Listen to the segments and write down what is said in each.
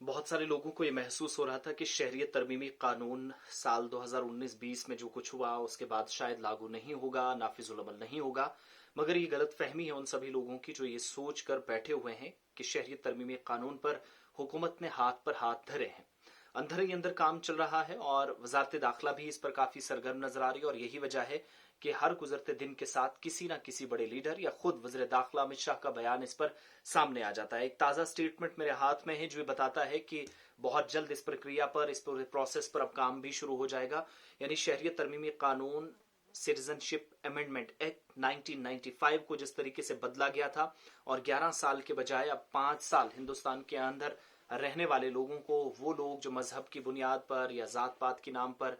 बहुत सारे लोगों को ये महसूस हो रहा था कि शहरियत तरमीमी कानून साल 2019-20 में जो कुछ हुआ उसके बाद शायद लागू नहीं होगा, नाफिजुल अमल नहीं होगा। मगर ये गलत फहमी है उन सभी लोगों की जो ये सोच कर बैठे हुए हैं कि शहरियत तरमीमी कानून पर हुकूमत ने हाथ पर हाथ धरे हैं। अंदर ही अंदर काम चल रहा है और वजारत दाखिला भी इस पर काफी सरगर्म नजर आ रही है। और यही वजह है कि हर गुजरते दिन के साथ किसी ना किसी बड़े लीडर या खुद वज़ीर दाखिला अमित शाह का बयान इस पर सामने आ जाता है। एक ताज़ा स्टेटमेंट मेरे हाथ में है जो ये बताता है कि बहुत जल्द इस प्रक्रिया पर, इस पूरे प्रोसेस पर अब काम भी शुरू हो जाएगा। यानी शहरियत तरमीमी कानून सिटीजनशिप अमेंडमेंट एक्ट 1995 को जिस तरीके से बदला गया था और 11 साल के बजाय अब 5 साल हिंदुस्तान के अंदर रहने वाले लोगों को, वो लोग जो मजहब की बुनियाद पर या जात पात के नाम पर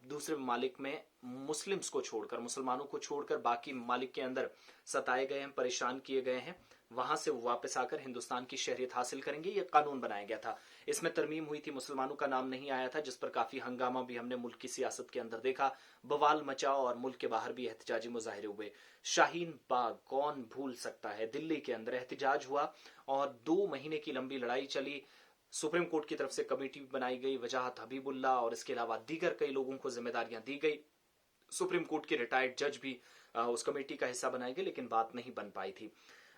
दूसरे ममालिक में मुस्लिम्स को छोड़कर, मुसलमानों को छोड़कर बाकी ममालिक के अंदर सताए गए हैं, परेशान किए गए हैं, वहां से वो वापस आकर हिंदुस्तान की शहरियत हासिल करेंगे। ये कानून बनाया गया था। इसमें तरमीम हुई थी, मुसलमानों का नाम नहीं आया था, जिस पर काफी हंगामा भी हमने मुल्क की सियासत के अंदर देखा, बवाल मचा और मुल्क के बाहर भी एहतजाजी मुजाहरे हुए। शाहीन बाग कौन भूल सकता है, दिल्ली के अंदर एहतजाज हुआ और 2 महीने की लंबी लड़ाई चली। सुप्रीम कोर्ट की तरफ से कमेटी बनाई गई, वजाहत हबीबुल्ला और इसके अलावा दीगर कई लोगों को जिम्मेदारियां दी गई। सुप्रीम कोर्ट के रिटायर्ड जज भी उस कमेटी का हिस्सा बनाए गए, लेकिन बात नहीं बन पाई थी।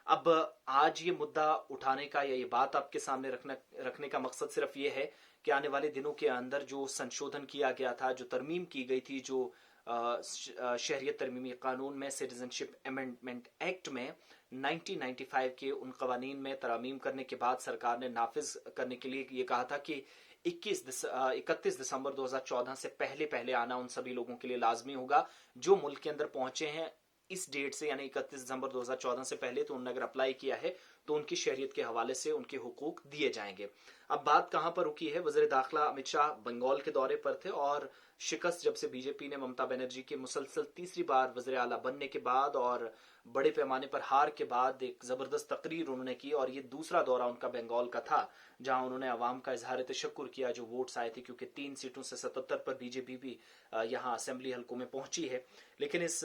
अब आज ये मुद्दा उठाने का या ये बात आपके सामने रखने का मकसद सिर्फ ये है कि आने वाले दिनों के अंदर जो संशोधन किया गया था, जो तरमीम की गई थी, जो शहरियत तरमीमी कानून में, सिटीजनशिप अमेंडमेंट एक्ट में 1995 के उन कवानीन में तरमीम करने के बाद सरकार ने नाफिज करने के लिए ये कहा था कि 31 दिसंबर 2014 से पहले पहले आना उन सभी लोगों के लिए लाजमी होगा जो मुल्क के अंदर पहुंचे हैं इस डेट से, यानी 31 दिसंबर 2014 से पहले। तो उन्होंने अगर अप्लाई किया है तो उनकी शहरियत के हवाले से उनके हुकूक दिए जाएंगे। अब बात कहां पर रुकी है? वज़ीर दाखिला अमित शाह बंगाल के दौरे पर थे और शिकस्त जब से बीजेपी ने ममता बनर्जी के मुसलसल तीसरी बार वज़ीर आला बनने के बाद और बड़े पैमाने पर हार के बाद एक जबरदस्त तकरीर उन्होंने की और ये दूसरा दौरा उनका बंगाल का था जहां उन्होंने अवाम का इजहार तशक्कुर किया जो वोट्स आए थे, क्योंकि 3 सीटों से 77 पर बीजेपी भी यहां असेंबली हल्कों में पहुंची है। लेकिन इस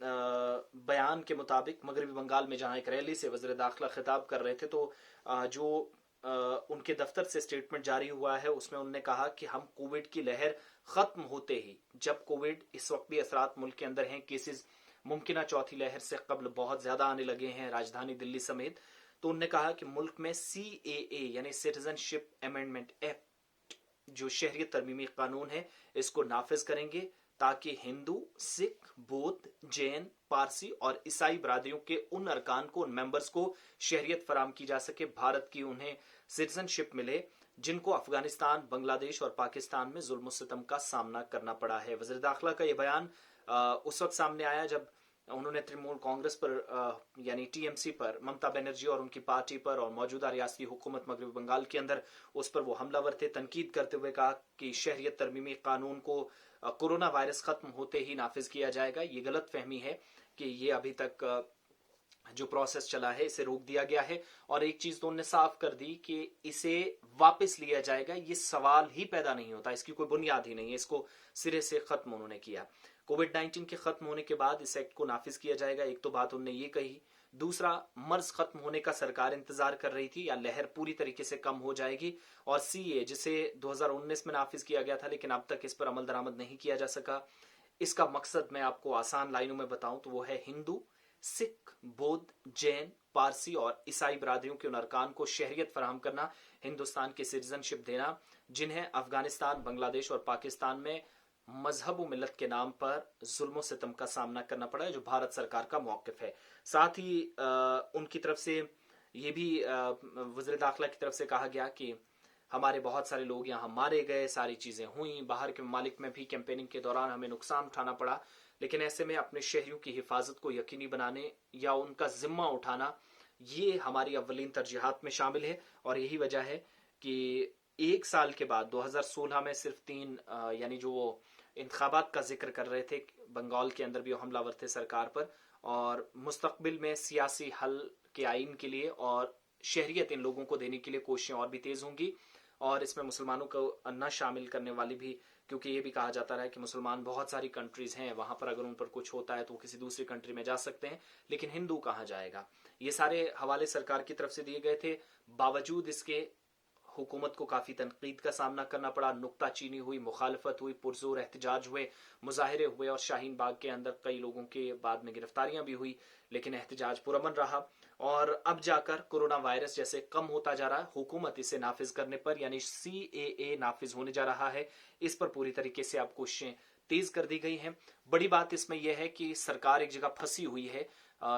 बयान के मुताबिक मगरबी बंगाल में जहां एक रैली से वज़ीर दाखिला खिताब कर रहे थे तो जो उनके दफ्तर से स्टेटमेंट जारी हुआ है उसमें उन्होंने कहा कि हम कोविड की लहर खत्म होते ही, जब कोविड इस वक्त भी असरात मुल्क के अंदर हैं, केसेस मुमकिन चौथी लहर से कबल बहुत ज्यादा आने लगे हैं राजधानी दिल्ली समेत, तो उन्होंने कहा कि मुल्क में CAA यानी सिटीजनशिप अमेंडमेंट एक्ट जो शहरियत तरमीमी कानून है इसको नाफिज करेंगे ताकि हिंदू, सिख, बौद्ध, जैन, पारसी और ईसाई बरादरियों के उन अरकान को, उन मेंबर्स को शहरियत फराम की जा सके, भारत की उन्हें सिटीजनशिप मिले जिनको अफगानिस्तान, बांग्लादेश और पाकिस्तान में जुल्म सितम का सामना करना पड़ा है। वज़ीर दाखिला का यह बयान उस वक्त सामने आया जब उन्होंने तृणमूल कांग्रेस पर यानी TMC पर, ममता बनर्जी और उनकी पार्टी पर और मौजूदा रियासती हुकूमत मगरबी बंगाल के अंदर उस पर वो हमलावर थे, तनकीद करते हुए कहा कि शहरियत तरमीमी कानून को कोरोना वायरस खत्म होते ही नाफिज किया जाएगा। ये गलत फहमी है कि ये अभी तक जो प्रोसेस चला है इसे रोक दिया गया है। और एक चीज तो उन्होंने साफ कर दी कि इसे वापस लिया जाएगा, ये सवाल ही पैदा नहीं होता, इसकी कोई बुनियाद ही नहीं है, इसको सिरे से खत्म उन्होंने किया। कोविड-19 के खत्म होने के बाद इस एक्ट को नाफिज किया जाएगा, एक तो बात उन्होंने ये कही। दूसरा, मर्ज खत्म होने का सरकार इंतजार कर रही थी या लहर पूरी तरीके से कम हो जाएगी। और CA जिसे 2019 में नाफिज किया गया था लेकिन अब तक इस पर अमल दरामद नहीं किया जा सका, इसका मकसद मैं आपको आसान लाइनों में बताऊं तो वो है हिंदू, सिख, बौद्ध, जैन, पारसी और ईसाई बरादरियों के उन अरकान को शहरियत फराहम करना, हिंदुस्तान की सिटीजनशिप देना जिन्हें अफगानिस्तान, बांग्लादेश और पाकिस्तान में मजहब व मिलत के नाम पर जुल्म सितम का सामना करना पड़ा है, जो भारत सरकार का मौकिफ है। साथ ही उनकी तरफ से ये भी वज़ीर दाखिला की तरफ से कहा गया कि हमारे बहुत सारे लोग यहाँ मारे गए, सारी चीजें हुई, बाहर के ममालिक में भी कैंपेनिंग के दौरान हमें नुकसान उठाना पड़ा, लेकिन ऐसे में अपने शहरियों की हिफाजत को यकीनी बनाने या उनका जिम्मा उठाना ये हमारी अव्वलीन तरजीहात में शामिल है। और यही वजह है कि एक साल के बाद 2016 में सिर्फ 3 यानी जो वो इंतखाबात का जिक्र कर रहे थे, बंगाल के अंदर भी हमलावर थे सरकार पर, और मुस्तकबिल में सियासी हल के आइन के लिए और शहरियत इन लोगों को देने के लिए कोशिशें और भी तेज होंगी। और इसमें मुसलमानों को न शामिल करने वाली भी, क्योंकि ये भी कहा जाता रहा है कि मुसलमान बहुत सारी कंट्रीज हैं, वहां पर अगर उन पर कुछ होता है तो वो किसी दूसरी कंट्री में जा सकते हैं, लेकिन हिंदू कहाँ जाएगा। ये सारे हवाले सरकार की तरफ से दिए गए थे। बावजूद इसके हुकूमत को काफी तनकीद का सामना करना पड़ा, नुक्ताचीनी हुई, मुखालफत हुई, पुरजोर एहतजाज हुए, मुजाहिरे हुए और शाहीन बाग के अंदर कई लोगों के बाद में गिरफ्तारियां भी हुई, लेकिन एहतजाज पुरअमन रहा। और अब जाकर कोरोना वायरस जैसे कम होता जा रहा है, हुकूमत इसे नाफिज करने पर यानी CAA नाफिज होने जा रहा है, इस पर पूरी तरीके से अब कोशिशें तेज कर दी गई हैं। बड़ी बात इसमें यह है कि सरकार एक जगह फंसी हुई है।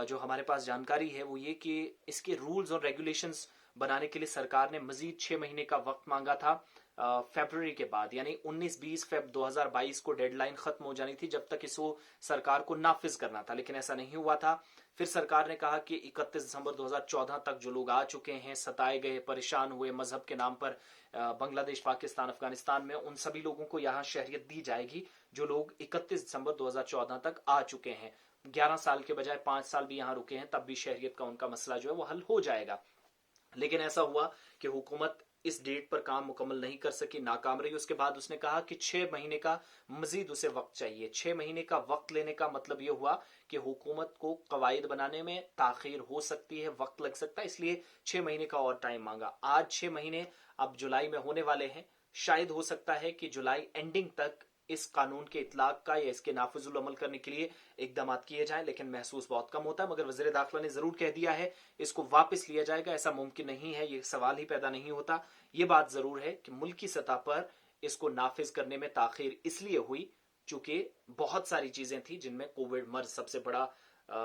जो हमारे पास जानकारी है वो ये कि इसके रूल्स और रेगुलेशंस बनाने के लिए सरकार ने मजीद 6 महीने का वक्त मांगा था। फरवरी के बाद यानी 19-20 फेब 2022 को डेडलाइन खत्म हो जानी थी जब तक इसको सरकार को नाफिज करना था, लेकिन ऐसा नहीं हुआ था। फिर सरकार ने कहा कि 31 दिसंबर 2014 तक जो लोग आ चुके हैं, सताए गए, परेशान हुए मजहब के नाम पर बांग्लादेश, पाकिस्तान, अफगानिस्तान में, उन सभी लोगों को यहाँ शहरियत दी जाएगी जो लोग 31 दिसंबर 2014 तक आ चुके हैं। 11 साल के बजाय 5 साल भी यहाँ रुके हैं तब भी शहरियत का उनका मसला जो है वो हल हो जाएगा। लेकिन ऐसा हुआ कि हुकूमत इस डेट पर काम मुकम्मल नहीं कर सकी, नाकाम रही। उसके बाद उसने कहा कि 6 महीने का मजीद उसे वक्त चाहिए। 6 महीने का वक्त लेने का मतलब यह हुआ कि हुकूमत को कवायद बनाने में ताखीर हो सकती है, वक्त लग सकता है, इसलिए 6 महीने का और टाइम मांगा। आज 6 महीने अब जुलाई में होने वाले हैं। शायद हो सकता है कि जुलाई एंडिंग तक इस कानून के इतलाक का या इसके नाफिजुल अमल करने के लिए इकदाम किए जाएं, लेकिन महसूस बहुत कम होता है। मगर वज़ीर दाखिला ने जरूर कह दिया है इसको वापस लिया जाएगा, ऐसा मुमकिन नहीं है, ये सवाल ही पैदा नहीं होता। ये बात जरूर है कि मुल्की सतह पर इसको नाफिज करने में ताखीर इसलिए हुई चूंकि बहुत सारी चीजें थी जिनमें कोविड मर्ज सबसे बड़ा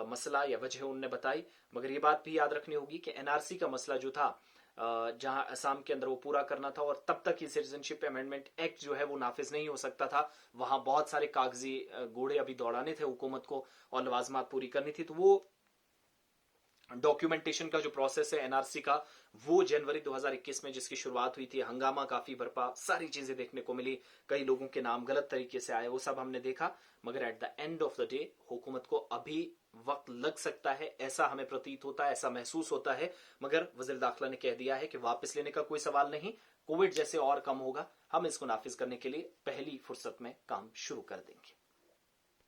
मसला या वजह उनने बताई। मगर ये बात भी याद रखनी होगी कि NRC का मसला जो था, जहां असम के अंदर वो पूरा करना था और तब तक ही सिटीजनशिप अमेंडमेंट एक्ट जो है वो नाफिज नहीं हो सकता था। वहां बहुत सारे कागजी घोड़े अभी दौड़ाने थे हुकूमत को और लवाजमात पूरी करनी थी। तो वो डॉक्यूमेंटेशन का जो प्रोसेस है NRC का, वो जनवरी 2021 में जिसकी शुरुआत हुई थी, हंगामा काफी बरपा, सारी चीजें देखने को मिली, कई लोगों के नाम गलत तरीके से आए, वो सब हमने देखा। मगर at the end of the day हुकूमत को अभी वक्त लग सकता है, ऐसा हमें प्रतीत होता है, ऐसा महसूस होता है। मगर वज़ीर दाखिला ने कह दिया है कि वापस लेने का कोई सवाल नहीं, कोविड जैसे और कम होगा, हम इसको नाफिज करने के लिए पहली फुर्सत में काम शुरू कर देंगे।